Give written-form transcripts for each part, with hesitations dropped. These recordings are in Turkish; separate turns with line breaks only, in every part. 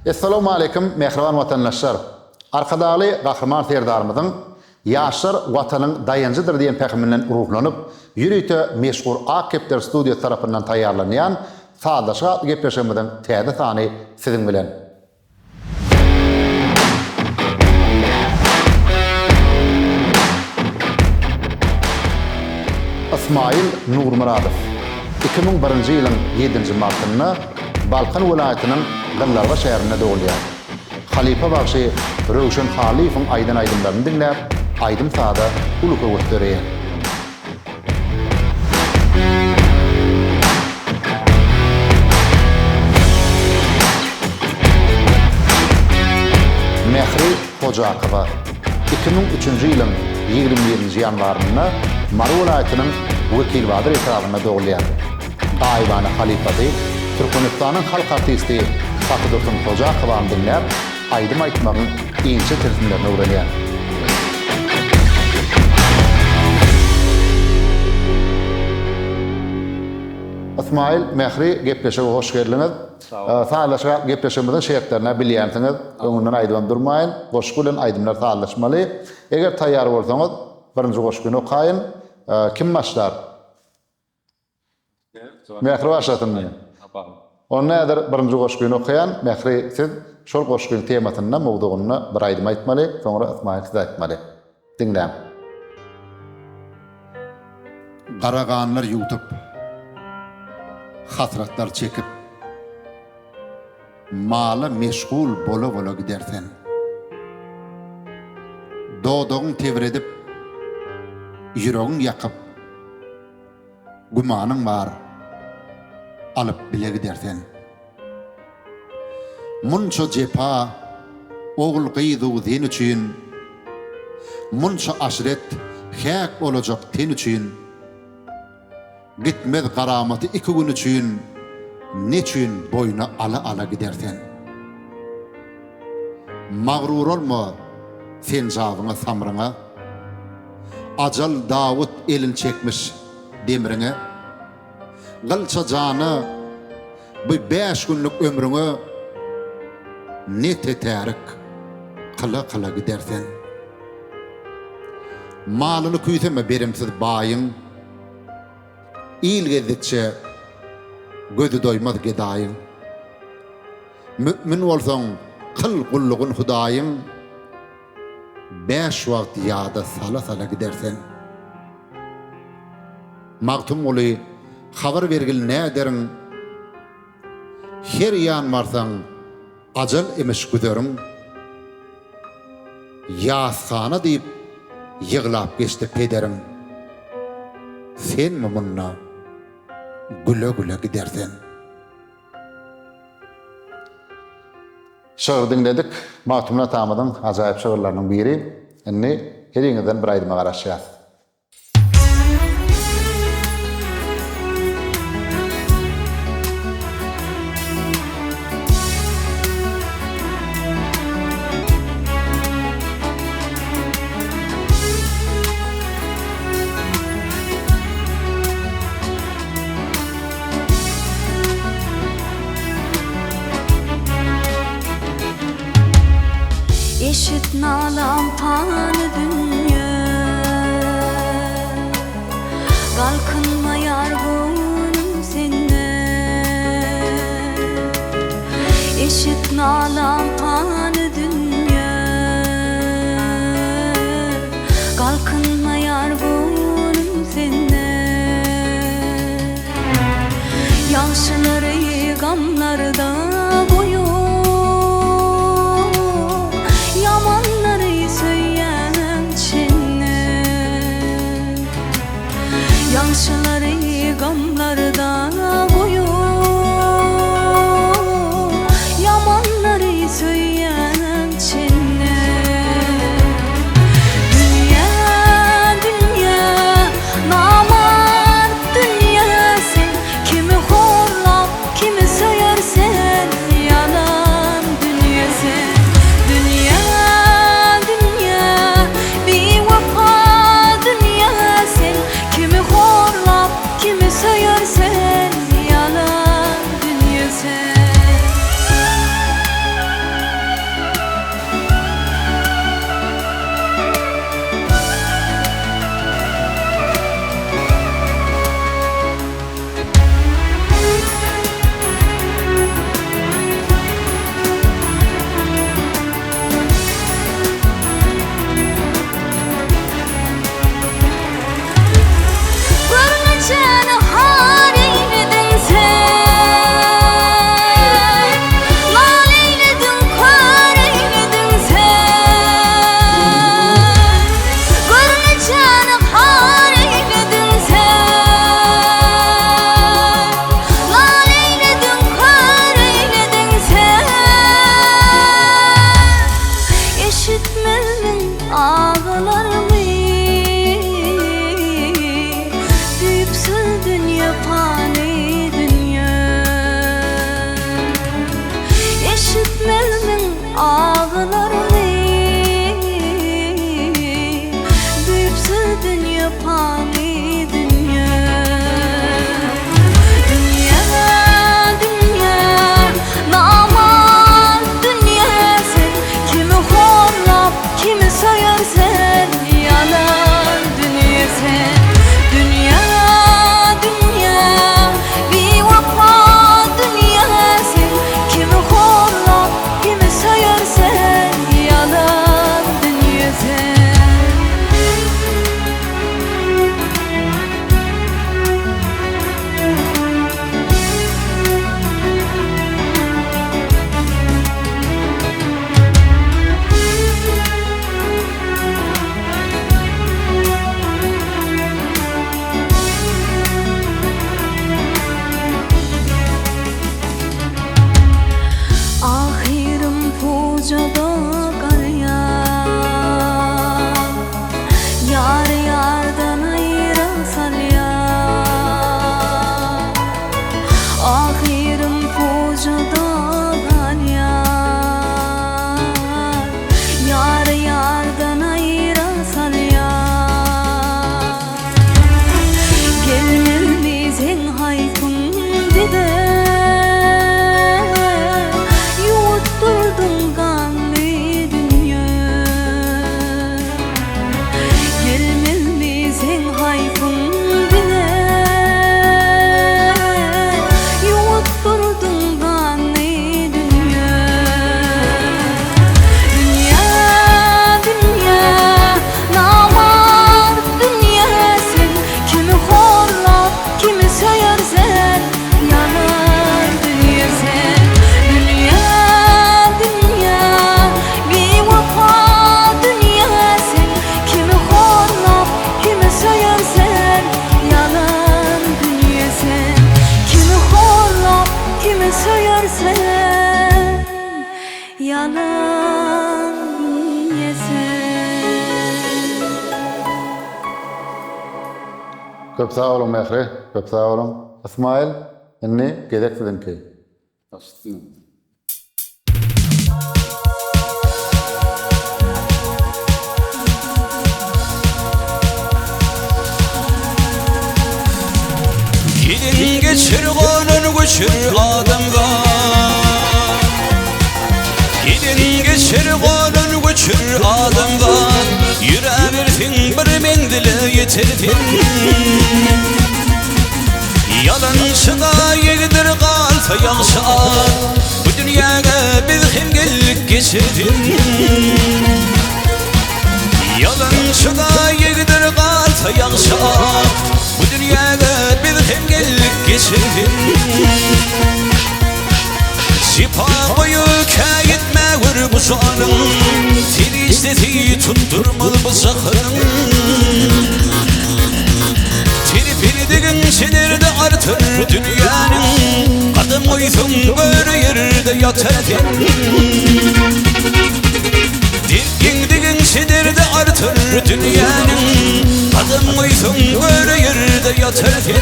Assalamu alaikum mehriban vatandaşlar. Arkadaşlar kahraman serdarımızın Yaşar vatanın dayancıdır diyen pekiminden ruhlanıp yürüyte meşhur Akepter Studio tarafından tayarlanan sağdaşa gepleşemeden täze sany sizin bilen. İsmail Nurmuradov 2001 ýylyň 7-nji martyny Balkan welaýatynyň Gyllarga şäherinde doğulýar. Halifa bagşy Röwşen Halifowyň aýdym-aýdymlaryny dinläp, aýdym sada uluka gösterýär. Mehri Hojakowa 2003-nji ýylyň 27-nji ýanwaryna Mary welaýatynyň Wekilbadyr etrafynda doğulýar. Daýbany halifasy Türkmenistanyň halk artisti Fakydotun Hojakowany dinläp, aýdym aýtmagyň iňçe tersinlerini öwrenýär. İsmail Mehri gepleşige hoş geldiňiz. Sağlaşa gepleşigimiziň şertlerine bilýänsiňiz. Öňünden aýdyp durmaýyn. Goşgy bilen aýdymlar sağlaşmaly. Eger taýýar bolsaňyz, birinji goşgyny okaýyn. Kim başlar? Mehri başlatyn. O näder birinji goşgyny okaýan, Mehri siz şol goşgyň temasyna, mowdugyna bir aýdym aýtmaly, soňra Ismail siz aýtmaly. Dinläm. Garaganlar ýutup, hasratlar çekip, maly meşgul bola gidersen, dodogyň tebredip, ýüregiň ýakyp, gumanyň bar, alıp bile gidersen. Munça cepa, oğul gıydu den üçün, munça aşret, hek olacak ten üçün, gitmez garamatı 2 gün üçün, neçün boyuna ala gidersen. Mağrur olma sen jabına samrına, acal Davut elin çekmiş demirine, gılça jany bu 5 günlük ömrüňi ne tetärik kıla gidersen. Malyny küýseme berimsiz baýyň, il gezdikçe gözü doymaz gedaýyň. Mümin bolsaň kıl gullugyny Hudaýyň, 5 wagt ýada sala gidersen. Magtum oly habar bergil näderiň, her ýan barsaň ajal emiş güderiň, ýaskana diýip ýyglap geçdi pederiň, sen munna güle gidersen. Şair dinledik, Magtumna tamadan ajaýyp şairlarynyň biri. Indi heriňizden bir aýdyma garaşýar.
Eşit nalam panı dünya, kalkınma yargınım senne. Eşit nalam panı dünya, kalkınma yargınım senne. Yaşları gamlarda boyu, yaşları gamlarda boyu, yamanları söyleyen çenne. Dünya ağlarımı Düpsüz dünya fani dünya Eşitmezmin ağlarımı Düpsüz dünya fani dünya Dünya, dünya, naman dünya sen Kimi horlap, kimi söyersen Yalan dünya sen Dünya, dünya, bir vafa dünya sen Kimi horlap, kimi söyersen Yalan dünya sen Ahirim pucada karya Yar yardan ayrılsal ya Ahirim pucada karya Yar yardan ayrılsal ya Gelmel bizim hayfın dide Yutturdun kanlı dünya Gelmez mi sen hayfın bile Yutturdun kanlı dünya Dünya, dünya, namar dünya sen Kimi horlap, kimi söyersen Yanar dünya sen Dünya, dünya, bir vafa dünya sen Kimi horlap, kimi söyersen Yalan dünya sen Kimi horlap, kimi söyersen Yalan dünya sen
Köp sağ olun Mehri, köp sağ olun. İsmail, inni gedek dedin ki.
Gidin geçir kanun göçür adamga Gidin geçir kanun göçür adamga Yüreğirsin bir mendile yetirdin Yalancıda yedir kalsa yağsa Bu dünyada bir hemgellik geçirdin Yalancıda yedir kalsa yağsa Bu dünyada bir hemgellik geçirdin Sipa boyu kayıtme vur bu sonun Seni istedi tutturmalı bu sakın Tripini sinirde artır dünyanın Adım koydum böyle yerde yatardın Digin sinirde artır dünyanın Adım koydum böyle yerde yatardın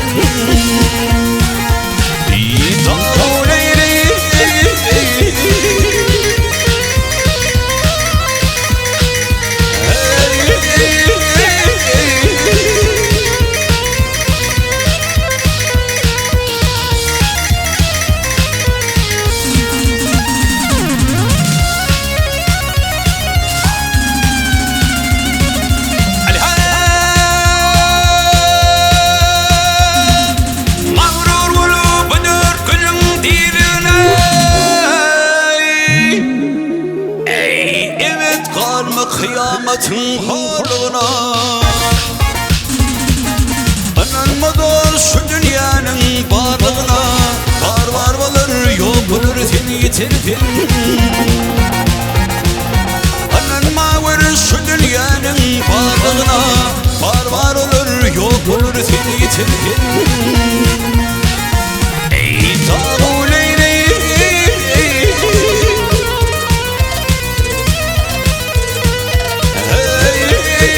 Kıyametin horluğuna Ananmadan şu dünyanın varlığına Var olur yok olur seni yitirdin Ananma var şu dünyanın varlığına Var olur yok olur seni yitirdin Ey dağ leyli hey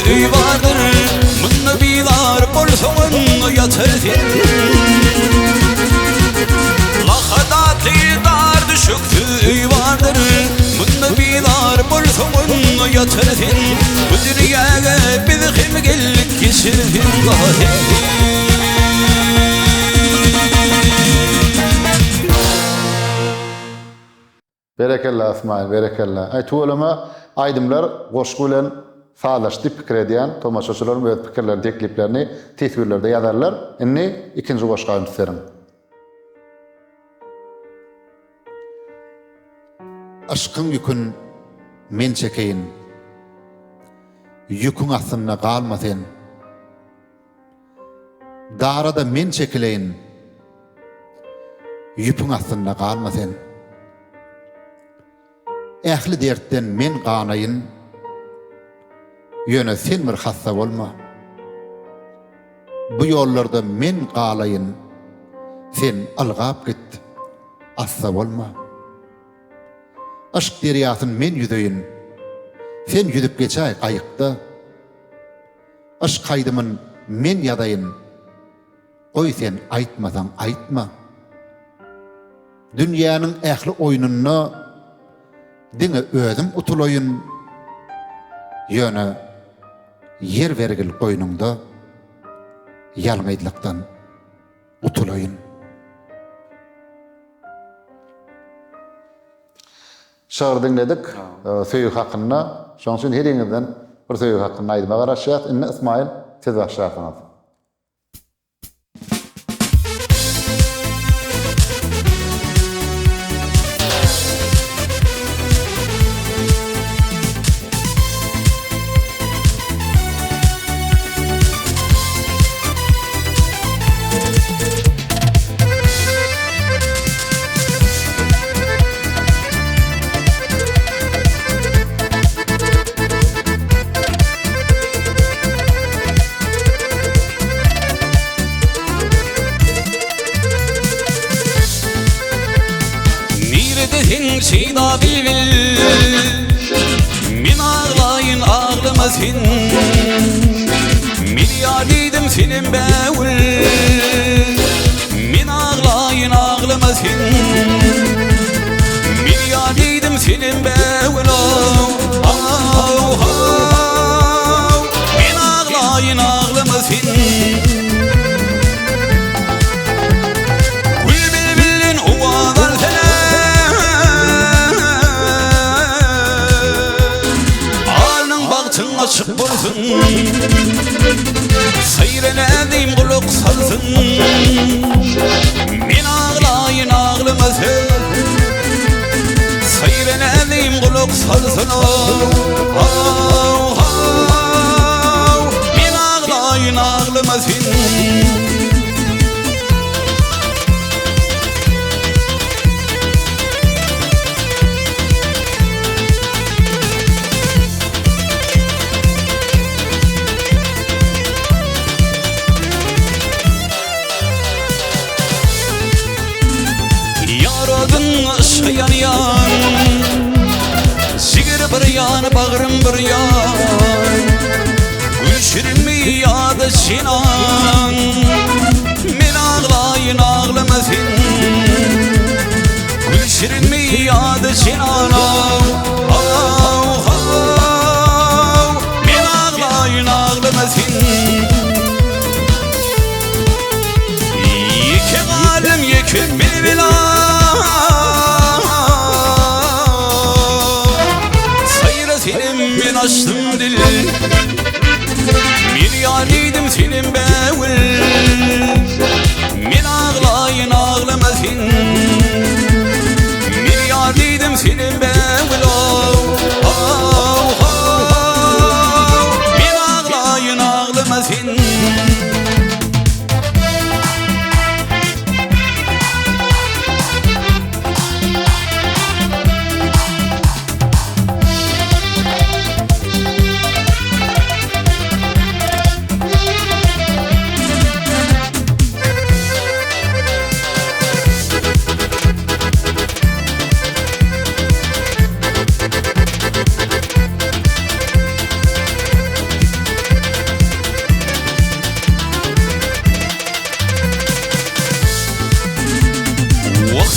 üy vardır Mınna bilar bolsoğun yatır sen Lahada tildar düşüktü üy vardır Mınna bilar bolsoğun yatır sen Bu dünyaya biz kim geldik geçirdim
Berekellah İsmail, berekellah. Tuğulama aydımlar goşgulen sağlaştı pikir ediyen tomaşaçıların öz pikirlerini, tekliplerini tetbirlerde yazarlar. Inni ikinci goşga isterim. Aşkın yükün men çekeyin. Yükün aslında kalmasın. Darada men çekileyin. Yükün aslında kalmasın. Ähli dertten men ganayın, yöne sen bir hassa olma. Bu yollarda men galayın, sen algap git, assa olma. Aşk deryasın men yüzöyin, sen yüzüp geçay kayıkta. Aşk kaydımın men yadayın, oy sen aytmasan aytma. Dünyanın ähli oyununa dine özüm utuloyun, yöne yer vergil koynunda yalgaydlıktan utuloyun. Şair dinledik, söyük hakkında, şoň üçin her ýeňizden bir söyük hakkında aýdyma garaşýar. Inne İsmail, siz başlaýarsyňyz.
Şeyda bilbil Min ağlayın ağlama sen Min yadiydim senin bevül Min ağlayın ağlama sen Min yadiydim senin bevül Min ağlayın ağlama sen Gül bilbilin uvadan sen açık bolsun Seyrenedim kulak salsın Min ağlayın ağlama sen Seyrenedim kulak salsın Min ağlayın ağlama sen yan yan Sigir bir yan, bağrım bir yan Gülşirin mi yadı sinan Min ağlayın ağlama sen Gülşirin mi yadı sinan Min ağlayın ağlama sen Yeke alem yeke bilbilan açtım dil Bir yariydim senin bevül Min ağlayın ağlama sen Bir yariydim senin bevül Min ağlayın ağlama sen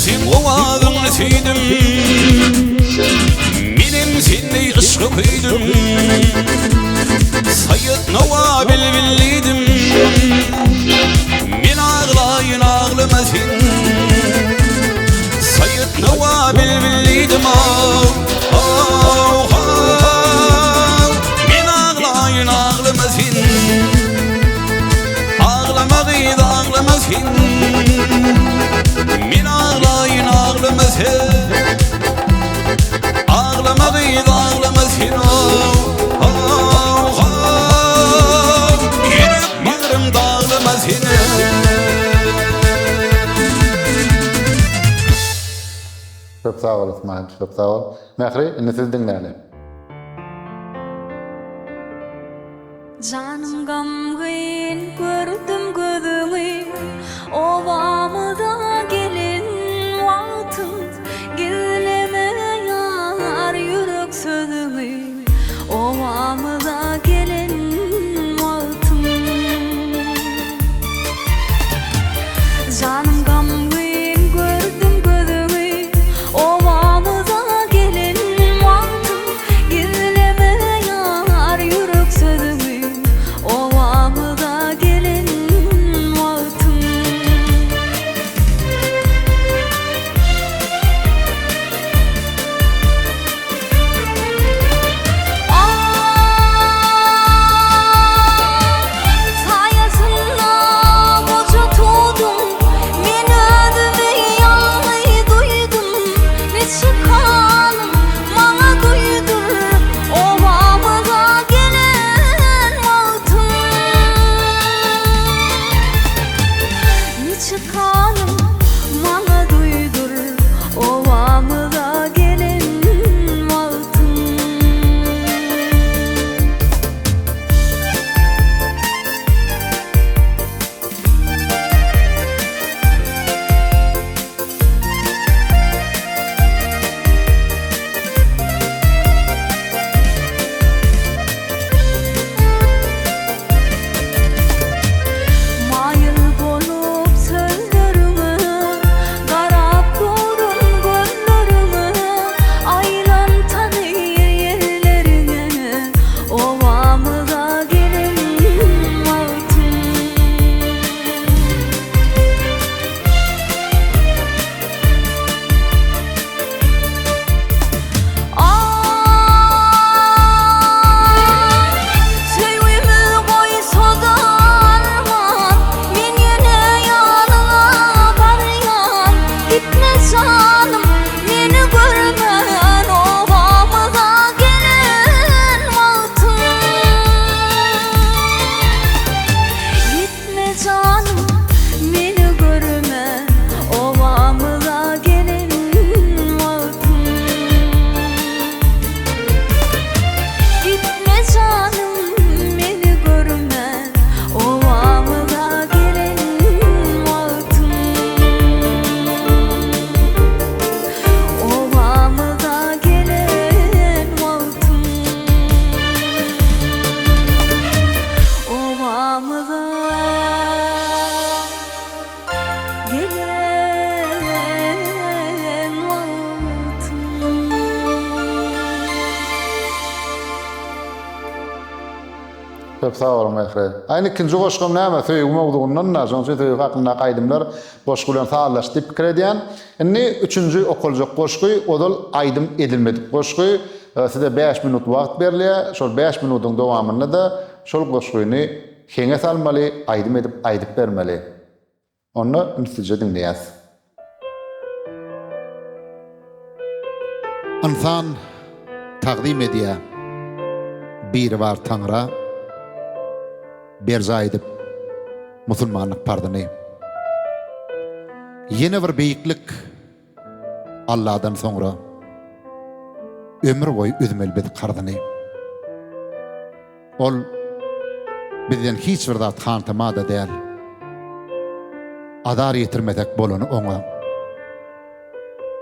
Sen ovağını tüydüm Benim seni ışkı kıydım Sayıt nova bilbilliydim Men ağlayın ağlamasın Sayıt nova bilbilliydim Men ağlayın ağlamasın Ağlamayı da ağlamasın Men ağlayın ağlamasın Ağlamayı da ağlamasın Yürek bağrım dağlamasın
Çok sağ ol İsmail, çok sağ ol. Mehri, inni siz dinleyelim.
Canım gamgın gördüm gözümü ovamıda gelin vaktim gizleme yar yürek sözümü ovamıda gelin vaktim Canım gamgın gördüm gözümü ovamıda gelin vaktim gizleme yar yürek sözümü ovamıda gelin vaktim Sayasında koca tuğdum men ödümü yalmayı duydum ne çıkanım bana duydur ovamıza gelen vaktim ne çıkanım bana duydur ovamıza gelen vaktim Mayıl bolup sözlerime Garap durun gözlerime Aylan tanıyır yerlerine Ovamıza gelin vaktim Sevimi koysa da arman Men yine yanına varyan Gitme canım beni görmen Ovamıza gelen vaktim Gitme canım beni görme ovamıza gelin vaktim Gitme canım beni görme ovamıza gelin vaktim Ovamıza gelen vaktim Ovamıza gelen vaktim
Çok sağ olun Mehri. Aynı ikinci koşkum näme söýgüm olduğundan da şonça söýgü hakkında gaýdymlar koşgulan sağlaşdyp pikir edýän. Inni üçüncü okuljak koşguy odal aýdym edilmedik koşguy. Size 5 minut wagt berilýär. Şol 5 minutyň dowamynda da şol koşguýny heňe salmaly, aýdym edip aýdyp bermeli. Onu sizce dinleýäs. İnsan taqdim edýär. Bir var Tanrı berza edip musulmanlyk pardyny. Yeni bir beýiklik Allah'dan soňra ömür boyu üzmelbet kardyny. Ol bizden hiç bir zat tanıtmada däl. Adar yetirmedek bolany oňa.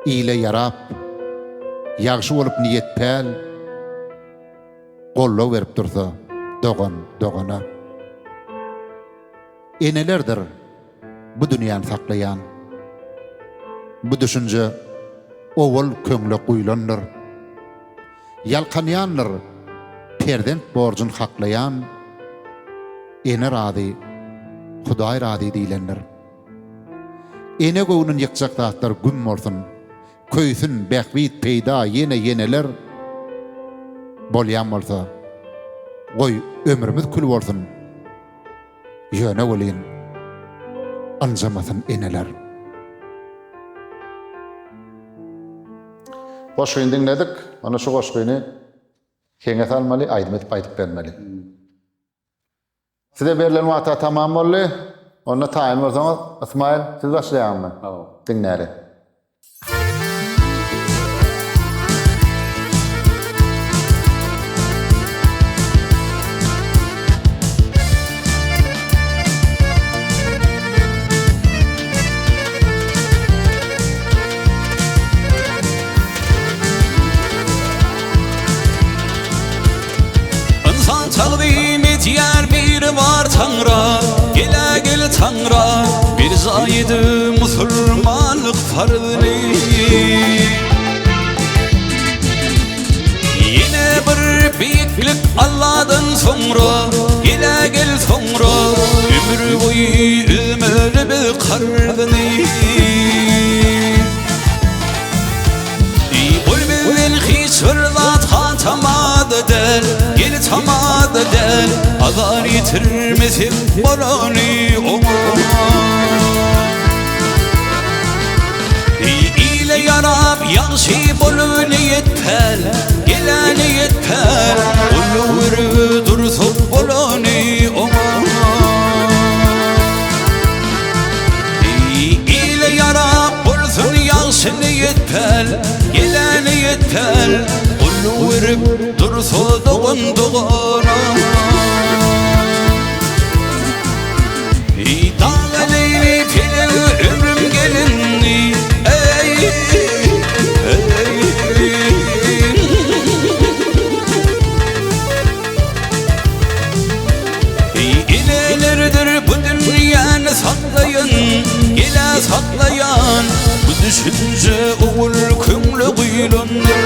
Ýyle yarap, ýagşy bolup niyet päl, gollaw berip dursa, dogana. Enelerdir bu dünýäni saklayan. Bu düşünce owul köňle guýlandyr. Ýalkanýandyr perdent borjun haklayan, ene rady, Hudaý rady diýlendir. Ene göwnün ýykjak zatlar güm bolsun, köýsün bähwit peýda yeneler bolýan bolsa, goý ömrümiz kül bolsun, ýöne bolýan, anjamasyn eneler. Goşgyny dinledik, ana şu goşgyny keňes almaly, aýdyp bermeli. Size berilen wagta tamam boldy. Onda taýym bolsaňyz, Ismail, siz başlaýarmy? Dinläri.
İnsan takdim etýär bir var Tanra, gel Tanra, bir zaydı musulmanlık farzını. Yine bir büyüklük Allah'dan sonra, gel sonra, ömür boyu üzmeli bir karzını. Bulbulin hiç fırlat tamad der, gel tamad der, azar yitirmesin bolany ile yarab ýaşy bolun ýetper, geleni ýetper, ulur dursun bolany ile yarab bolsun ýaşy ýetper, geleni ýetper, ulur dursun doğana. Dağlayıp hele ömrüm gelinni, İnelerdir bu dünyanı saklayan, gele saklayan, bu düşünce oğul kömle gıylanır.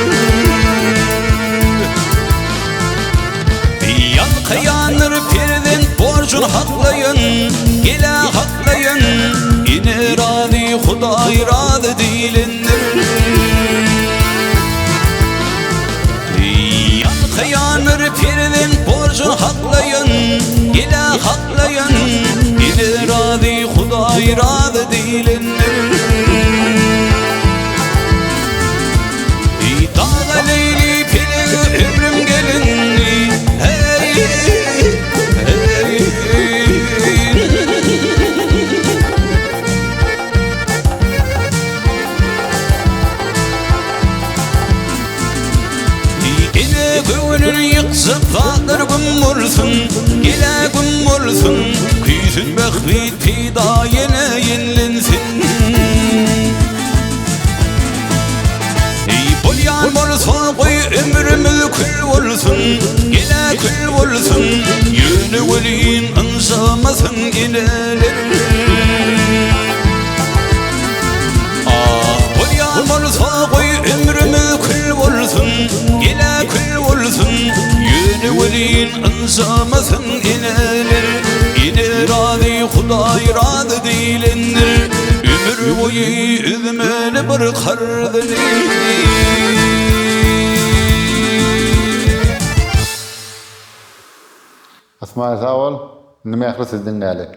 Yalkayanır perden borcun haklayan, gele haklayan, yine radi Hudaý rady diýlendir. Yalkayanır perden borcun haklayan, gele haklayan, yine radi Hudaý rady diýlendir. Dağa leyli pele ömrüm gelinni, gönül yıksıp dağlar güm bolsun, gele güm bolsun, küýsün bähwit peýda yenilensin. Bolýan bolsa goý ömrümiz kül bolsun, gele kül bolsun, ýöne welin ansamasyn eneler. Bolýan bolsa goý ömrümiz kül bolsun, gele kül bolsun, ýöne welin ansamasyn eneler. Ine rady Hudaý rady diýlendir, ömür boyu üzmeli bir karzını. Ismail sağ ol, nimähli siz dinläli.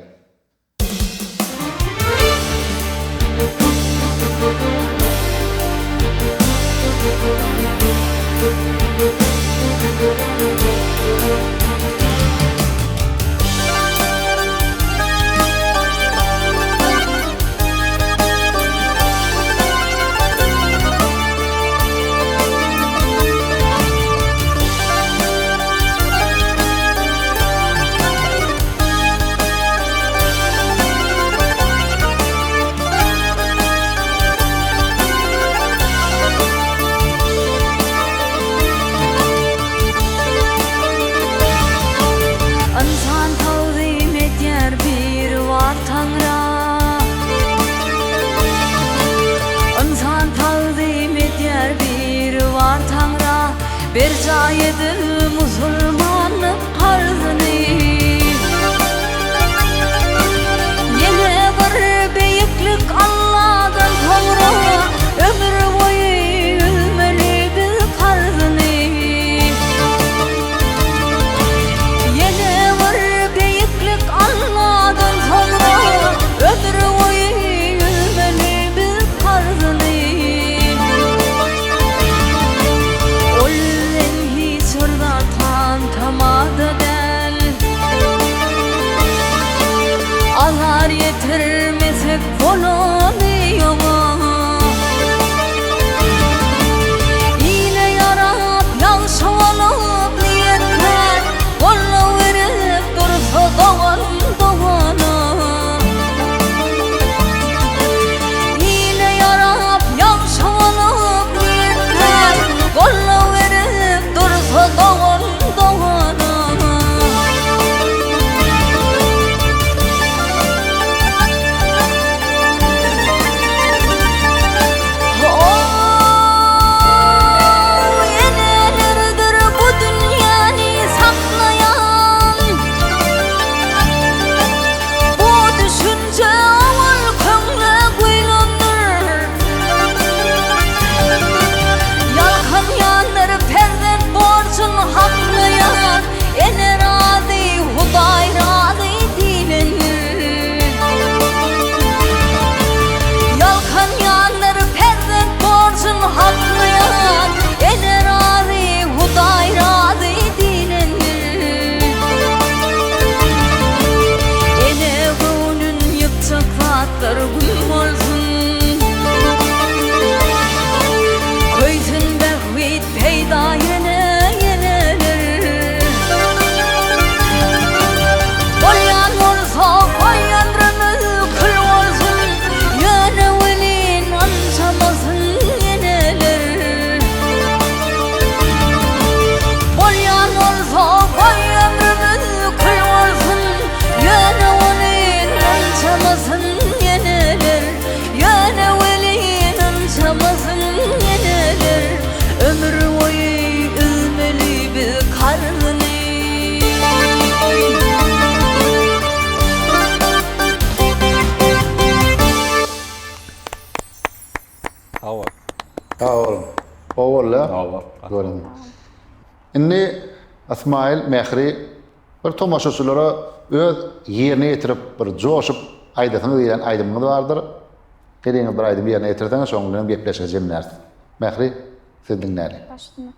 Bar Tanrı bir caydı musulmanlık karzını. Yine bir beyiklik Allah'dan sonra ömür boyu ülmeli bir karzını. Yine bir beyiklik Allah'dan sonra ömür boyu ülmeli bir karzını. Ollen hiç orada tantamadı del. Alar yetirmesek bulunuyor. İyile yarap yansı olup niyetler kolla verip dursa doğan doğana. İyile yarap yansı olup niyetler kolla verip dursa doğan doğana. Yenelerdir bu dünyayı saklayan. Bu düşünce aval könle kuylandır. Yalkan yanır perden borcun haklayan. Ene razı Huday razı dilenir. Yalkan yanır perden borcun haklayan. Ene razı Huday razı dilenir. Ene gönün yıkacak vatlar güm olsun. Köytün behvit peyda yeneler. Koyan olsa koyanrını kül olsun. Yöne velin ançamasın yeneler. Koyan olsa koyanrını kül olsun. Yöne velin ançamasın yeneler. Yöne velin ançamasın yeneler. Ömür boyu ülmeli bir karnını.
Hava.
Ha oğlum. Oğulla.
Hava.
Görün. Inni Asmail Mehri bir tomaşaçylara öz yerine getirip bir joşup aydasyny diýen aýdymyňyz bardyr. Gelin bir aýdym yerine getirdiňiz, şoň bilen gepleşejem närt. Mehri, siz dinläli.
Başlayalım.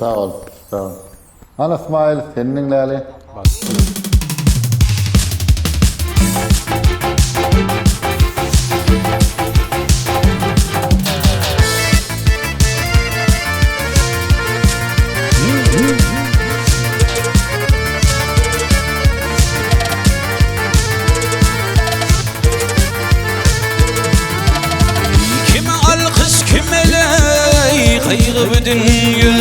sağ ol. Sağ ol. Ana İsmail, senin lali.
Kaygı dünya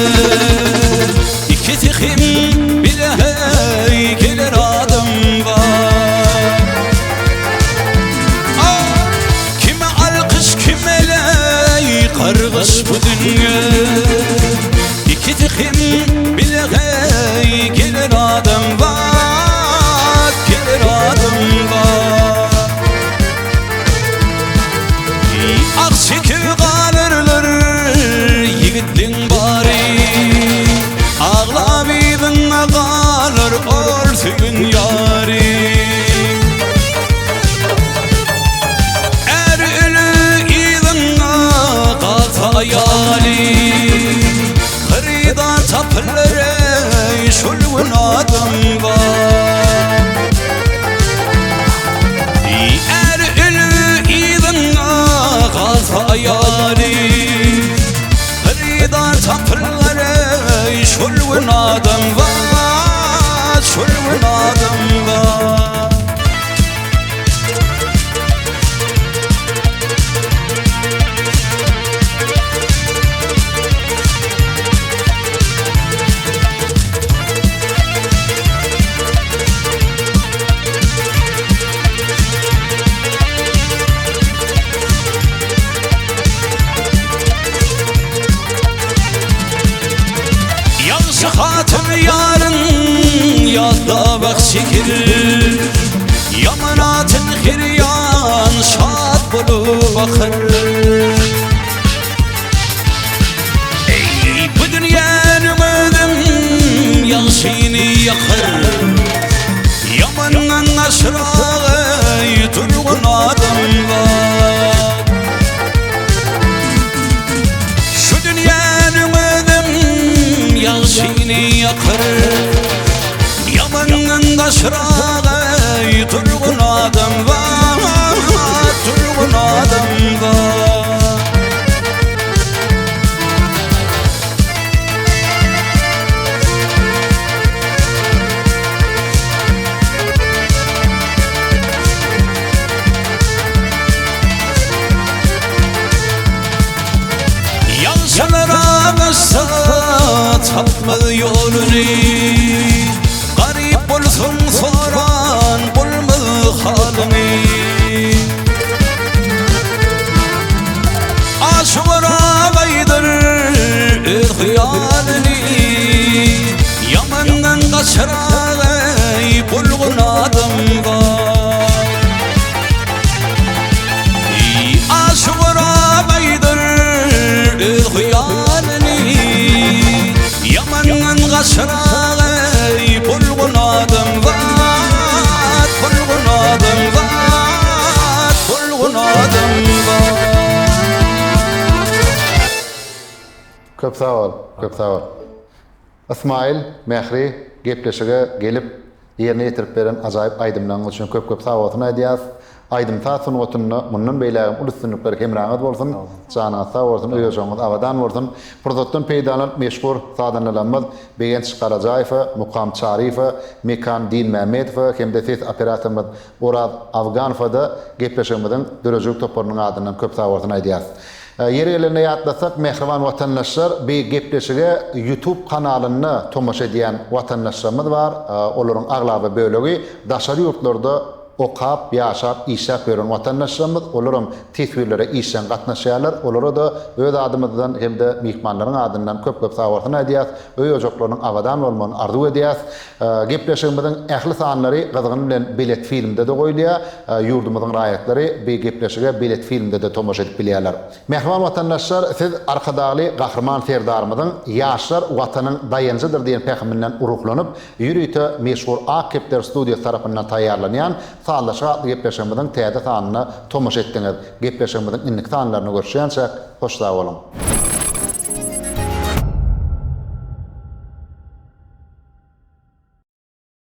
iki tihim bile hey gelir adım var. Kime alkış kime ley kargış bu dünya iki tihim bile hey gelir adım var, gelir adım var. Aksiki kalırlar yigitliğin bari ağla bibinne kalır örtüğün yari. Er ölü idinne kalsa hayali kırıda tapırları şulgun adım var. Er ölü idinne kalsa hayali tapırları şulgun adım var, şulgun adım var. Hatım yarın yadda bakşikir yamanatın hiryan şad bulu bakır. Ey bu dünyanın ödüm yalşini yakır yamanın aşrağı durgun adım var. Şu dünyanın ödüm yalşini yakır yamanın aşrağı durgun adım var, durgun adım var. Yalçalara bassa tapma yolunu garip bulsun soran bulma halini. Aşıklara baydır hıyalini yamandan kaçırağı bulgun adım var. Aşıklara baydır hıyalini yamandan kaçırağı bulgun adım var, bulgun adım var, bulgun adım var.
Köp sağ ol, köp sağ ol. İsmail, Mehri, gepleşige gelip yerine yetirip beren ajaýyp aýdymlaryň üçin köp sağ bolsun aýdýas. Aýdym taýsyn otunna mundan beýlägim ulustynlyklar hemraňyz bolsun. Jana sağ bolsun, öýüňiz awadan bolsun. Produktdan peýdalanyp meşhur sadanlarymyz Begenç Karajaýew, Mukam Çariýew, Mekan Din Mämmedow hem de ses operatorymyz Orad Awganow-da gepleşigimiziň dörejik toparynyň adyndan köp sağ bolsun aýdýas. Yerlerine yatlasak mehriban vatandaşlar bir gepleşige YouTube kanalyny tomaşa edýän vatandaşlarymyz var. Olaryň aglaby bölegi daşary ýurtlarda okap, yaşap, işap veren vatandaşlarımız, olaryň tesbirlere işen gatnaşýarlar. Olara da öz adymyzdan hem de mihmanlaryň adyndan köp sağ bolsun aýdýas. Öýüjekleriniň awadan bolmagyny arzu edýäs. Gepleşigimiziň ähli sanlary gyzygyny bilen bilet filmde de goýulýar. Ýurdumyzyň raýatlary bir gepleşige bilet filmde de tomaşa edip bilýärler. Mehriban vatandaşlar, siz arkadaly gahrman serdarymyzyň ýaşlar watanyň daýanjydyr diýen pähminden uruklanyp, ýürüýte meşhur Akepler studiýa tarapyndan taýýarlanýan Sağlaşa gepleşigimiziň täze sanyna tomaşa etdiňiz. Gepleşigimiziň inlik sanlaryny görüşýänçä hoş sag bolun.